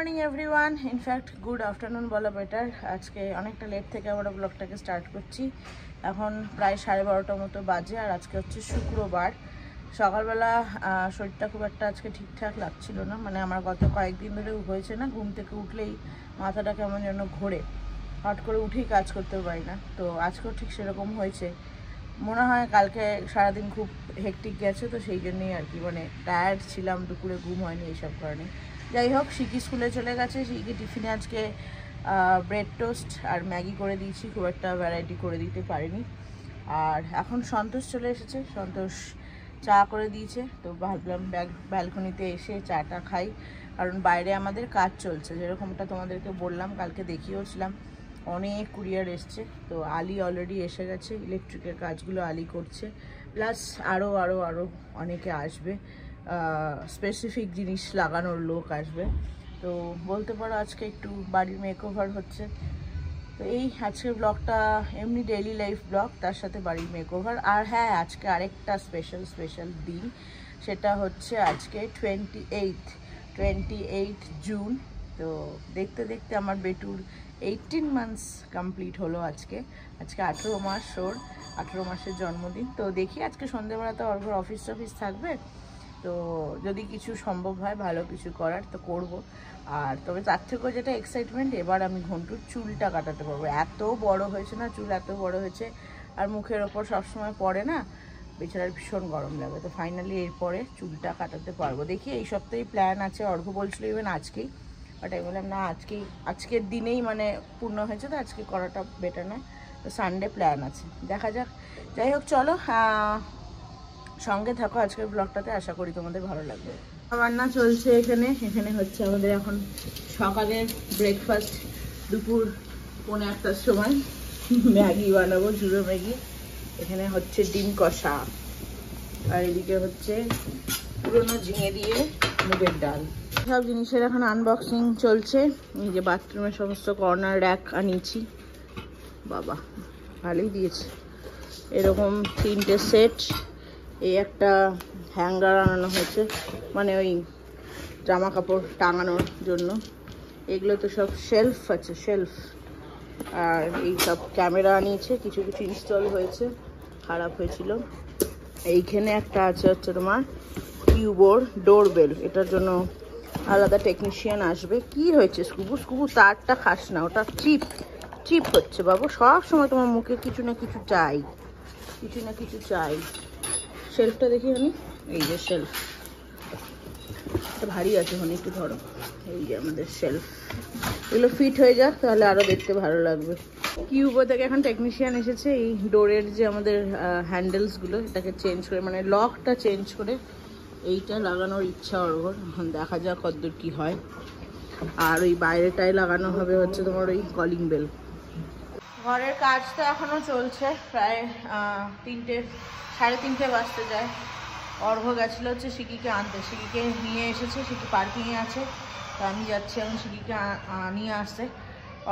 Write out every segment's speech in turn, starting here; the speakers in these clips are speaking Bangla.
Morning everyone, in fact good afternoon বলা বেটার। আজকে অনেকটা লেট থেকে আমরা ব্লগটাকে স্টার্ট করছি। এখন প্রায় 12:30টার মতো বাজে, আর আজকে হচ্ছে শুক্রবার। সকালবেলা শরীরটা খুব একটা আজকে ঠিকঠাক লাগছিল না, মানে আমার গত কয়েকদিন ধরে হয়েছে না, ঘুম থেকে উঠলেই মাথাটা কেমন যেন ঘোরে, হট করে উঠেই কাজ করতে পারি না। তো আজকেও ঠিক সেরকম হয়েছে মনে হয়। কালকে সারাদিন খুব হেকটিক গেছে, তো সেই জন্যই আর কি, মানে টায়ার্ড ছিলাম, দুপুরে ঘুম হয়নি এইসব কারণে। যাই হোক, শিকি স্কুলে চলে গেছে। শিকি টিফিনে আজকে ব্রেড টোস্ট আর ম্যাগি করে দিয়েছি, খুব একটা ভ্যারাইটি করে দিতে পারিনি। আর এখন সন্তোষ চলে এসেছে, সন্তোষ চা করে দিয়েছে। তো ভাবলাম ব্যালকনিতে এসে চাটা খাই, কারণ বাইরে আমাদের কাজ চলছে, যেরকমটা তোমাদেরকে বললাম, কালকে দেখিয়েওছিলাম। অনেক কুরিয়ার এসছে, তো আলি অলরেডি এসে গেছে, ইলেকট্রিকের কাজগুলো আলি করছে, প্লাস আরও অনেকে আসবে, স্পেসিফিক জিনিস লাগানোর লোক আসবে। তো বলতে পারো আজকে একটু বাড়ির মেকওভার হচ্ছে। তো এই আজকের ব্লগটা এমনি ডেইলি লাইফ ব্লগ, তার সাথে বাড়ির মেকওভার। আর হ্যাঁ, আজকে আরেকটা স্পেশাল দিন, সেটা হচ্ছে আজকে 28 জুন। তো দেখতে দেখতে আমার বেটুর 18 মান্থস কমপ্লিট হলো। আজকে 18 মাস, ওর 18 মাসের জন্মদিন। তো দেখি আজকে সন্ধ্যেবেলাতে ওর অফিস থাকবে, তো যদি কিছু সম্ভব হয় ভালো কিছু করার তো করব। আর তবে তার থেকেও যেটা এক্সাইটমেন্ট, এবার আমি ঘন্টুর চুলটা কাটাতে পারবো। এত বড় হয়েছে না, চুল এত বড় হয়েছে, আর মুখের ওপর সবসময় পড়ে না, বেচারার ভীষণ গরম লাগে। তো ফাইনালি এরপরে চুলটা কাটাতে পারবো। দেখি এই সপ্তাহেই প্ল্যান আছে। অর্ঘ্য বলছিল ইভেন আজকেই, বাট আমি বললাম না, আজকের দিনেই মানে পূর্ণ হয়েছে, তো আজকে করাটা বেটার নয়। তো সানডে প্ল্যান আছে, দেখা যাক। যাই হোক, চলো সঙ্গে থাকো আজকের ব্লগটাতে, আশা করি তোমাদের ভালো লাগবে। রান্না চলছে এখানে হচ্ছে আমাদের এখন সকালের ব্রেকফাস্ট। দুপুর 1:30টার সময় ম্যাগি বানাবো, ঝুড়ো ম্যাগি। এখানে হচ্ছে ডিম কষা, আর এদিকে হচ্ছে পুরোনো ঝিঙে দিয়ে মুগের ডাল। সব জিনিসের এখন আনবক্সিং চলছে। এই যে বাথরুমের সমস্ত কর্নার র্যাক আনিয়েছি, বাবা ভালোই দিয়েছে। এরকম 3টে সেট, এই একটা হ্যাঙ্গার আনানো হয়েছে, মানে ওই জামা কাপড় টাঙানোর জন্য। এগুলো তো সব শেলফ আছে, শেলফ। আর এই সব ক্যামেরা আনিয়েছে, কিছু ইনস্টল হয়েছে, খারাপ হয়েছিল। এইখানে একটা আছে হচ্ছে তোমার কিউবোর ডোরবেল, এটার জন্য আলাদা টেকনিশিয়ান আসবে। কি হয়েছে স্কুবু, তারটা খাস না, ওটা চিপ হচ্ছে বাবু। সব সময় তোমার মুখে কিছু না কিছু চাই। শেলফটা দেখি আমি, এই যে শেলফ, এটা ভারী আছে, মানে একটু ধরো। এই যে আমাদের শেলফ, এগুলো ফিট হয়ে যাক, তাহলে আরো দেখতে ভালো লাগবে। কিউবো থেকে এখন টেকনিশিয়ান এসেছে, এই ডোরের যে আমাদের হ্যান্ডেলসগুলো, এটাকে চেঞ্জ করে, মানে লকটা চেঞ্জ করে এইটা লাগানোর ইচ্ছা ওর। এখন দেখা যাক কতদূর কি হয়। আর ওই বাইরেটায় লাগানো হবে হচ্ছে তোমার ওই কলিং বেল। ঘরের কাজ তো এখনো চলছে, প্রায় 3:30 বাজতে যায়। অর্ঘ্য গেছিলো হচ্ছে শিকিকে আনতে, শিকিকে নিয়ে এসেছে, শিকি পার্কিংয়ে আছে। তো আমি যাচ্ছি এখন শিকিকে নিয়ে আসতে।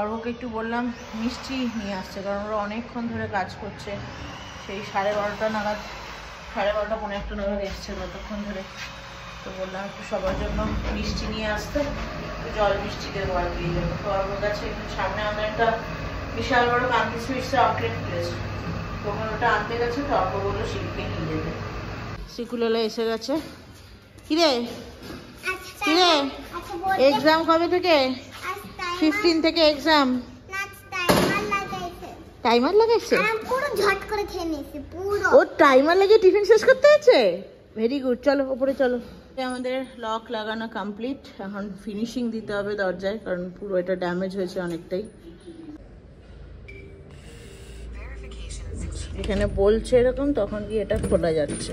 অর্ঘ্যকে একটু বললাম মিষ্টি নিয়ে আসছে, কারণ ওরা অনেকক্ষণ ধরে কাজ করছে, সেই 12:30 নাগাদ, 12:30 পৌনে 1 নাগাদ এসছে ততক্ষণ ধরে। তো বললাম একটু সবার জন্য মিষ্টি নিয়ে আসতে, জল মিষ্টি দেবো আর দিয়ে দেবো। তো অর্ঘ্যর কাছে সামনে আমাদের একটা বিশাল বড় কান্তি সুইটসের আউটলেট খুলেছে, তখন ওটা আনতে গেছে। তো অর্ঘ্য বললো শিকিকে নিয়ে যেতে। শিকুলালা এসে গেছে। কিরে এক্সাম কবে থেকে? 15 থেকে এক্সাম। টাইমার লাগাইছে, ও টাইমার লাগিয়ে টিফিন শেষ করতে হয়েছে। ভেরি গুড, চলো ওপরে চলো। আমাদের লক লাগানো কমপ্লিট, এখন ফিনিশিং দিতে হবে দরজায়, কারণ পুরো এটা ড্যামেজ হয়েছে অনেকটাই। এখানে বলছে এরকম, তখন কি এটা খোলা যাচ্ছে।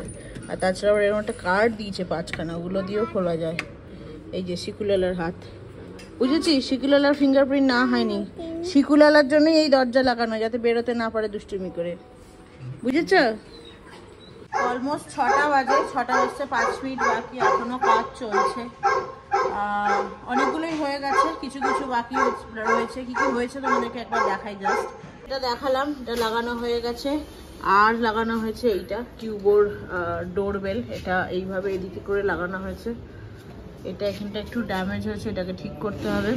আর তাছাড়া এরকম একটা কার্ড দিয়েছে 5খানা, ওগুলো দিয়েও খোলা যায়। এই যে শিকুলালার হাত, বুঝেছি, শিকুলালার ফিঙ্গারপ্রিন্ট না হয়নি। শিকুলালার জন্যই এই দরজা লাগানো, যাতে বেরোতে না পারে দুষ্টুমি করে, বুঝেছ? অলমোস্ট 6টা বাজে, 6টা বাজতে 5 মিনিট বাকি, এখনো কাজ চলছে। অনেকগুলোই হয়ে গেছে, কিছু বাকি রয়েছে। কি হয়েছে তোমাদেরকে একবার দেখাই জাস্ট। এটা দেখালাম, এটা লাগানো হয়ে গেছে। আর লাগানো হয়েছে এইটা কিউবোর ডোরবেল, এটা এইভাবে এদিকে করে লাগানো হয়েছে। এটা এখানটা একটু ড্যামেজ হয়েছে, এটাকে ঠিক করতে হবে।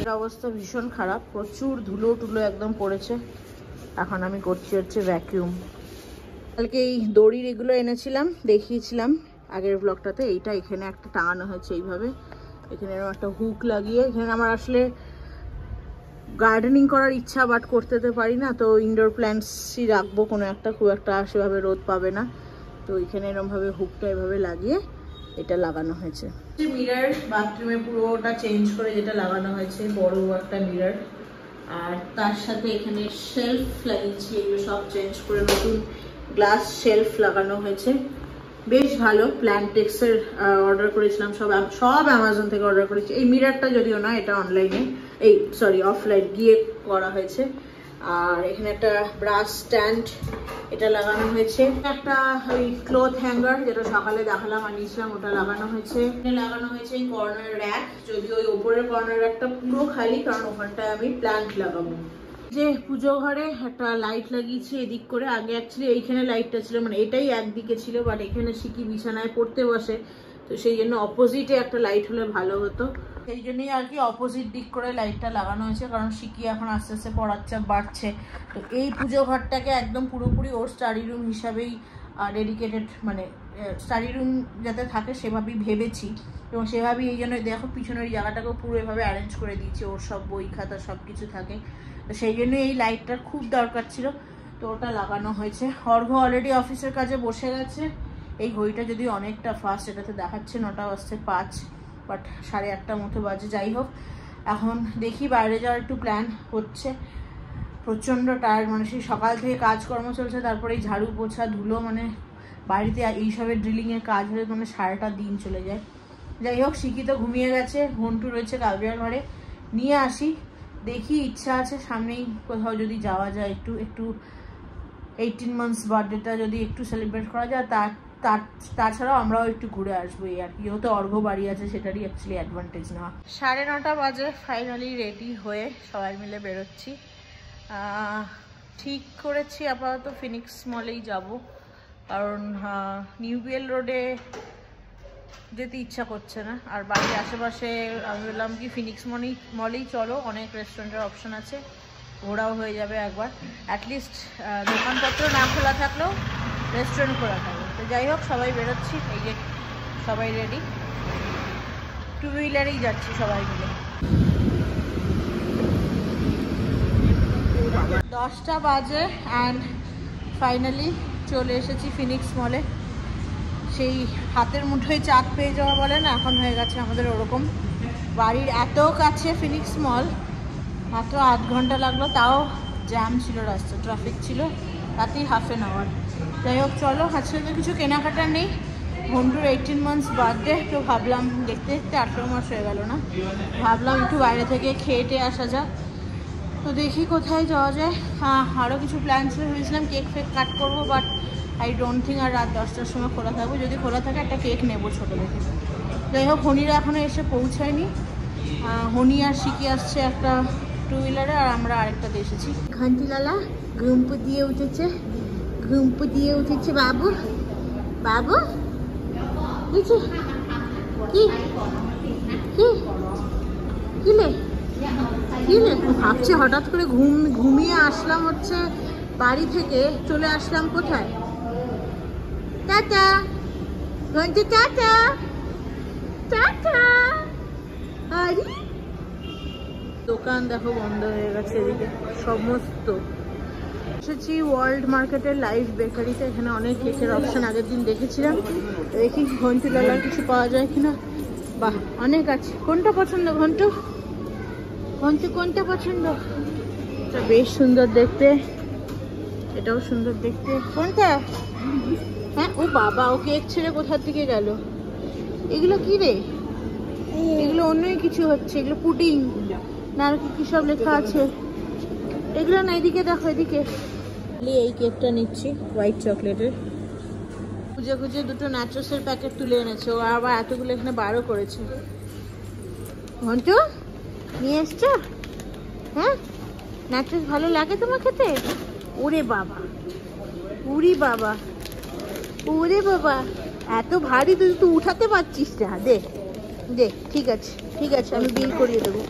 এর অবস্থা ভীষণ খারাপ, প্রচুর ধুলো টুলো একদম পড়েছে। এখন আমি করছি হচ্ছে ভ্যাকিউম। কালকে এই দড়ির এগুলো এনেছিলাম, দেখিয়েছিলাম আগের ব্লগটাতে। এইটা এখানে একটা টাঙানো হয়েছে এইভাবে, এখানে একটা হুক লাগিয়ে। এখানে আমার আসলে গার্ডেনিং করার ইচ্ছা, বাট করতে তো পারি না। তো ইনডোর প্ল্যান্টসই রাখবো কোনো একটা, খুব একটা সেভাবে রোদ পাবে না। তো এখানে এরকমভাবে হুকটা এভাবে লাগিয়ে এটা লাগানো হয়েছে। মিরর বাথরুমে পুরোটা চেঞ্জ করে যেটা লাগানো হয়েছে, বড় একটা মিরর। আর তার সাথে এখানে শেলফ লাগিয়েছি, এগুলো সব চেঞ্জ করে নতুন গ্লাস শেলফ লাগানো হয়েছে। বেশ ভালো। প্ল্যান্টেক্সের অর্ডার করেছিলাম, সব অ্যামাজন থেকে অর্ডার করেছি। এই মিররটা যদিও না, এটা অনলাইনে, অফলাইন গিয়ে করা হয়েছে। আর এখানে একটা ব্রাশ স্ট্যান্ড এটা লাগানো হয়েছে। একটা ওই ক্লথ হ্যাঙ্গার যেটা সকালে দেখালাম আনিয়েছিলাম, ওটা লাগানো হয়েছে। লাগানো হয়েছে এই কর্নার র্যাক, যদিও ওই ওপরের কর্নার র্যাকটা পুরো খালি, কারণ ওখানটায় আমি প্ল্যান্ট লাগাবো। যে পুজো ঘরে একটা লাইট লাগিয়েছি এদিক করে। আগে অ্যাকচুয়ালি এইখানে লাইটটা ছিল, মানে এটাই একদিকে ছিল, বাট এখানে শিখি বিছানায় পড়তে বসে, তো সেই জন্য অপোজিটে একটা লাইট হলে ভালো হতো। সেই জন্যই আর কি অপোজিট দিক করে লাইটটা লাগানো হয়েছে, কারণ শিখি এখন আস্তে আস্তে পড়ার চাপ বাড়ছে। তো এই পুজো ঘরটাকে একদম পুরোপুরি ওর স্টাডি রুম হিসাবেই ডেডিকেটেড, মানে স্টাডি রুম যাতে থাকে সেভাবেই ভেবেছি। এবং সেভাবেই এই জন্য দেখো পিছনের জায়গাটাকেও পুরো এভাবে অ্যারেঞ্জ করে দিয়েছি, ওর সব বই খাতা সব কিছু থাকে। তো সেই জন্য এই লাইটটার খুব দরকার ছিল, তো ওটা লাগানো হয়েছে। অর্ঘ্য অলরেডি অফিসের কাজে বসে গেছে। এই ঘড়িটা যদি অনেকটা ফাস্ট, এটাতে দেখাচ্ছে 9:05, বাট 8:30 মতো বাজে। যাই হোক, এখন দেখি বাইরে যাওয়ার একটু প্ল্যান হচ্ছে। প্রচণ্ড টায়ার্ড, মানে সেই সকাল থেকে কাজকর্ম চলছে, তারপরে এই ঝাড়ু পোছা ধুলো, মানে বাড়িতে এইসবের ড্রিলিংয়ের কাজ হলে মানে সারাটা দিন চলে যায়। যাই হোক, শিক্ষিত ঘুমিয়ে গেছে, ঘন্টু রয়েছে কাব্যার ঘরে, নিয়ে আসি। দেখি, ইচ্ছা আছে সামনেই কোথাও যদি যাওয়া যায়, একটু 18 মান্থস বার্থডেটা যদি একটু সেলিব্রেট করা যায়। তাছাড়াও আমরাও একটু ঘুরে আসবো, এই আর কি। যেহেতু অর্ঘ্য বাড়ি আছে, সেটারই অ্যাকচুয়ালি অ্যাডভান্টেজ নেওয়া। 9:30 বাজে, ফাইনালি রেডি হয়ে সবাই মিলে বেরোচ্ছি। ঠিক করেছি আপাতত ফিনিক্স মলেই যাব, কারণ নিউ বিএল রোডে যেতে ইচ্ছা করছে না। আর বাড়ির আশেপাশে আমি বললাম কি ফিনিক্স মলেই চলো, অনেক রেস্টুরেন্টের অপশন আছে, ঘোরাও হয়ে যাবে একবার। অ্যাটলিস্ট দোকানপত্র না খোলা থাকলেও রেস্টুরেন্ট খোলা থাকবে। তো যাই হোক, সবাই বেরোচ্ছি, এই যে সবাই রেডি, 2 হুইলারেই যাচ্ছি সবাই মিলে। 10টা বাজে অ্যান্ড ফাইনালি চলে এসেছি ফিনিক্স মলে। সেই হাতের মুঠোয় চাঁদ পেয়ে যাওয়া বলে না, এখন হয়ে গেছে আমাদের ওরকম। বাড়ির এত কাছে ফিনিক্স মল, মাত্র 8 ঘন্টা লাগলো, তাও জ্যাম ছিল রাস্তা, ট্রাফিক ছিল, তাতেই ½ অ্যান আওয়ার। যাই হোক, চলো, আজকে তো কিছু কেনাকাটা নেই। ঘন্টুর 18 মান্থস বার্থডে, তো ভাবলাম দেখতে দেখতে 18 মাস হয়ে গেল না, ভাবলাম একটু বাইরে থেকে খেয়ে আসা যাক। তো দেখি কোথায় যাওয়া যায়। আরও কিছু প্ল্যান ছিল, ভেবেছিলাম কেক ফেক কাট করবো, বাট আই ডোন্ট থিঙ্ক আর রাত 10টার সময় খোলা থাকবো। যদি খোলা থাকে একটা কেক নেবো ছোটো দেখে। যাই হোক, হনিরা এখনও এসে পৌঁছায়নি। হনি আর শিখি আসছে একটা 2 হুইলারে, আর আমরা আরেকটাতে এসেছি। ঘন্টিলালা ঘুমপু দিয়ে উঠেছে, বাবু বাবু কি ভাবছে হঠাৎ করে ঘুমিয়ে আসলাম হচ্ছে বাড়ি থেকে, চলে আসলাম কোথায়? টাটা ঘন্টি, টাটা টাটা। আরে দোকান দেখো বন্ধ হয়ে গেছে এদিকে সমস্ত। এসেছি ওয়ার্ল্ড মার্কেটের লাইভ বেকারিতে, এখানে অনেক কেকের অপশন আগের দিন দেখেছিলাম। দেখি ঘন্টিলালার কিছু পাওয়া যায় কিনা। বাহ, অনেক আছে। কোনটা পছন্দ ঘন্টু? কোনটা পছন্দ? এটা বেশ সুন্দর দেখতে, এটাও সুন্দর দেখতে। কোনটা? হ্যাঁ, ও বাবা, ও কেক ছেড়ে কোথার দিকে গেল? এগুলো কি রে? এগুলো অন্যই কিছু হচ্ছে, এগুলো পুডিং না আর কি সব লেখা আছে। এগুলো না, এদিকে দেখো, এদিকে। এই কেকটা নিচ্ছি, হোয়াইট চকলেটের। খুঁজে খুঁজে দুটো ন্যাচোসের প্যাকেট তুলে এনেছে, ও আবার এতগুলো এখানে বারও করেছে। ঘন্টু নিয়ে এসছো? হ্যাঁ, ন্যাচোস ভালো লাগে তোমার খেতে? ওরে বাবা, উরি বাবা, ওরে বাবা, এত ভারী তুই তো উঠাতে পারছিস না। দে দেখ, ঠিক আছে ঠিক আছে, আমি বিল করিয়ে দেবো।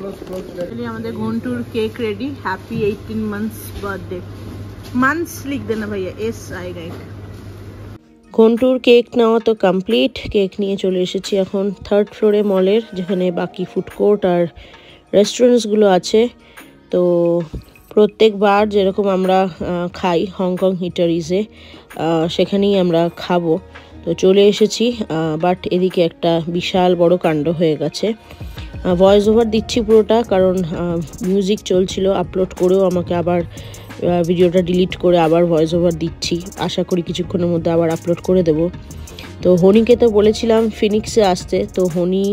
আমাদের ঘন্টুর cake ready. Happy 18 months birthday. Months লিখ দেনা ভাইয়া, SI রাইট। ঘন্টুর কেক নেওয়া তো কমপ্লিট। কেক নিয়ে চলে এসেছি এখন 3rd ফ্লোরে মলের, যেখানে বাকি ফুড কোর্ট আর রেস্টুরেন্টসগুলো আছে। তো প্রত্যেকবার যেরকম আমরা খাই হংকং ইটারিজে, সেখানেই আমরা খাবো। তো চলে এসেছি, বাট এদিকে একটা বিশাল বড় কাণ্ড হয়ে গেছে। ভয়েস ওভার দিচ্ছি পুরোটা, কারণ মিউজিক চলছিল। আপলোড করেও আমাকে আবার ভিডিওটা ডিলিট করে আবার ভয়েস ওভার দিচ্ছি। আশা করি কিছুক্ষণের মধ্যে আবার আপলোড করে দেব। তো হনিকে তো বলেছিলাম ফিনিক্সে আসতে, তো হনি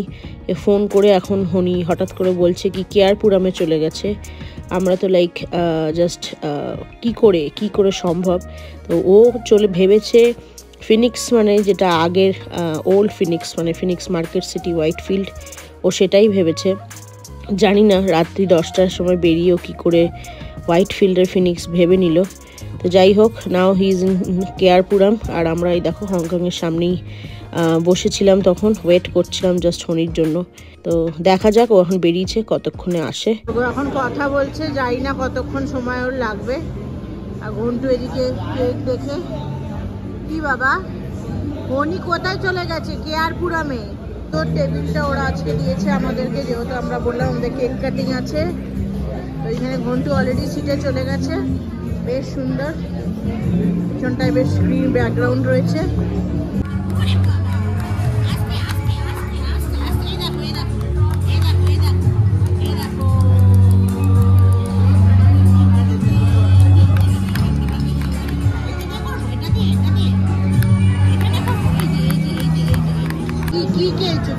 ফোন করে এখন হনি হঠাৎ করে বলছে কি কেয়ারপুরামে চলে গেছে। আমরা তো লাইক জাস্ট কি করে সম্ভব। তো ও ভেবেছে ফিনিক্স মানে যেটা আগের ওল্ড ফিনিক্স, মানে ফিনিক্স মার্কেট সিটি হোয়াইটফিল্ড, ও সেটাই ভেবেছে। জানি না রাত্রি 10টার সময় বেরিয়েও কি করে হোয়াইটফিল্ডের ফিনিক্স ভেবে নিল। তো যাই হোক, নাও হি ইজ ইন কেয়ারপুরাম। আর আমরা এই দেখো হংকংয়ের সামনেই বসেছিলাম, তখন ওয়েট করছিলাম জাস্ট হনির জন্য। তো দেখা যাক ও এখন বেরিয়েছে, কতক্ষণে আসে। এখন কথা বলছে, যাই না কতক্ষণ সময় ওর লাগবে। আর ঘন্টু এদিকে কেক দেখে, কি বাবা হনি কোথায় চলে গেছে? কেয়ারপুরামে। তো টেবিলটা ওরা আজকে দিয়েছে আমাদেরকে, যেহেতু আমরা বললাম আমাদের কেক কাটিং আছে। তো এখানে ঘন্টু অলরেডি সিটে চলে গেছে, বেশ সুন্দর। পিছনটায় বেশ গ্রিন ব্যাকগ্রাউন্ড রয়েছে।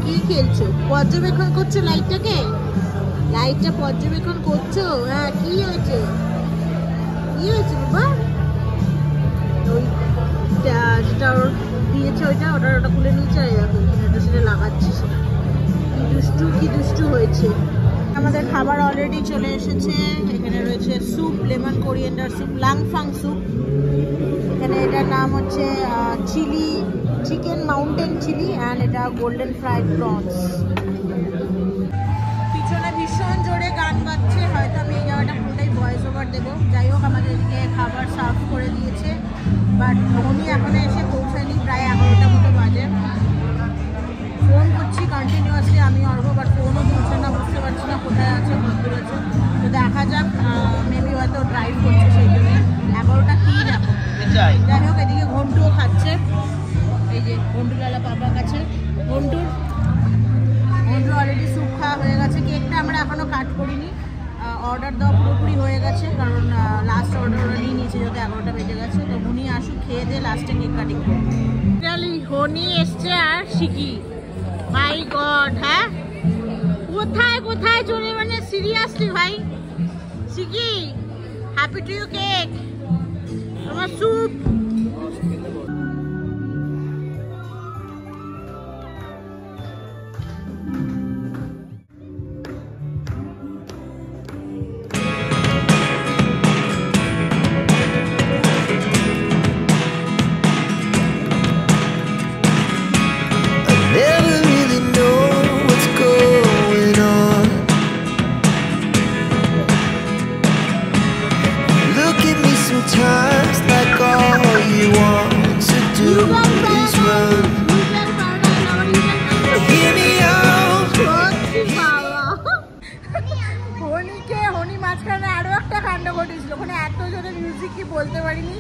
কি খেলছো? পর্যবেক্ষণ করছো লাইটটাকে? লাইটটা পর্যবেক্ষণ করছো? হ্যাঁ, কি হয়েছে বাবা? ওইটা যেটা ওর দিয়েছে ওটা খুলে নিয়েছে, এটা সেটা লাগাচ্ছে। সেটা কি দুষ্টু হয়েছে। আমাদের খাবার অলরেডি চলে এসেছে। এখানে রয়েছে soup, lemon coriander soup, lung fung soup. এখানে এটার নাম হচ্ছে chilli chicken mountain chilli, and এটা গোল্ডেন ফ্রাইড প্রনস। পিছনে ভীষণ জোরে গান বাজছে, হয়তো আমি এই জায়গাটা পুরোটাই ভয়েস ওভার দেবো। যাই হোক, আমাদেরকে খাবার সার্ভ করে দিয়েছে, বাট উনি এখনো এসে পৌঁছায়নি। প্রায় 11টা মতো বাজে। ফোন করছি কন্টিনিউয়াসলি আমি অর্ঘ, বাট ফোনও তুলছে না। বুঝতে পারছি না কোথায় আছে, বন্ধুর আছে। তো দেখা যাক, মেবি হয়তো ড্রাইভ করছে, সেই জন্য 11টা কি দেখো। যাই হোক, এদিকে ঘন্টুও খাচ্ছে। এই যে ঘন্টু লালা পাপার কাছে। ঘন্টুর অলরেডি স্যুপ খাওয়া হয়ে গেছে। কেকটা আমরা এখনও কাট করিনি, অর্ডার দেওয়া পুরোপুরি হয়ে গেছে, কারণ লাস্ট অর্ডার ওরা নিয়ে নিয়েছে, যেহেতু 11টা বেজে গেছে। তো উনি আসুক, খেয়ে দিয়ে লাস্টে কেক কাটিং করবো। হনি এসছে আর শিখি, মাই গড। হ্যাঁ, কোথায় চলে, মানে সিরিয়াসলি ভাই। শিখি, হ্যাপি টু ইউ কেক, তোমার স্যুপ। বলতে পারিনি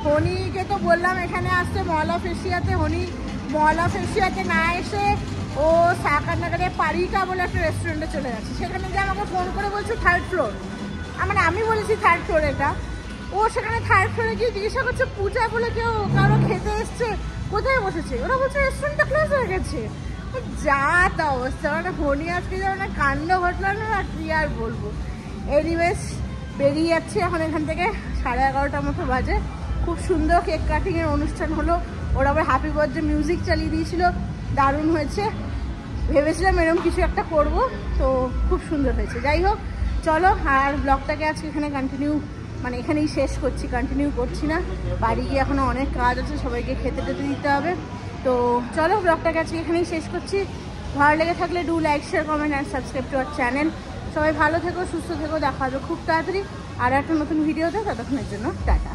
হনিকে, তো বললাম এখানে আসতে মল অফ এশিয়াতে। হনি মল অফ এশিয়াতে না এসে ও সাকারনগরে পারিকা বলে একটা রেস্টুরেন্টে চলে গেছে। সেখানে যে আমাকে ফোন করে বলছে 3rd ফ্লোর, মানে আমি বলেছি 3rd ফ্লোর এটা। ও সেখানে 3rd ফ্লোরে গিয়ে জিজ্ঞাসা করছে পূজা বলে কেউ কারো খেতে এসছে, কোথায় বসেছে? ওরা বলছে রেস্টুরেন্টটা ক্লোজ হয়ে গেছে। যা তা অবস্থা, মানে হনি আজকে যেমন কাণ্ড ঘটলো না, কি আর বলবো। এনিওয়েজ বেরিয়ে যাচ্ছে এখন এখান থেকে, 11:30টার মতো বাজে। খুব সুন্দর কেক কাটিংয়ের অনুষ্ঠান হলো। ওরা আবার হ্যাপি বার্থডে মিউজিক চালিয়ে দিয়েছিল, দারুণ হয়েছে। ভেবেছিলাম এরকম কিছু একটা করব, তো খুব সুন্দর হয়েছে। যাই হোক, চলো আর ব্লগটাকে আজকে এখানে এখানেই শেষ করছি, কন্টিনিউ করছি না। বাড়ি গিয়ে এখনও অনেক কাজ আছে, সবাইকে খেতে দিতে হবে। তো চলো ব্লগটাকে আজকে এখানেই শেষ করছি। ভালো লেগে থাকলে do like share comment and subscribe to our channel. সবাই ভালো থেকো, সুস্থ থেকো, দেখা হবে খুব তাড়াতাড়ি আর একটা নতুন ভিডিওতে। ততক্ষণের জন্য টাটা।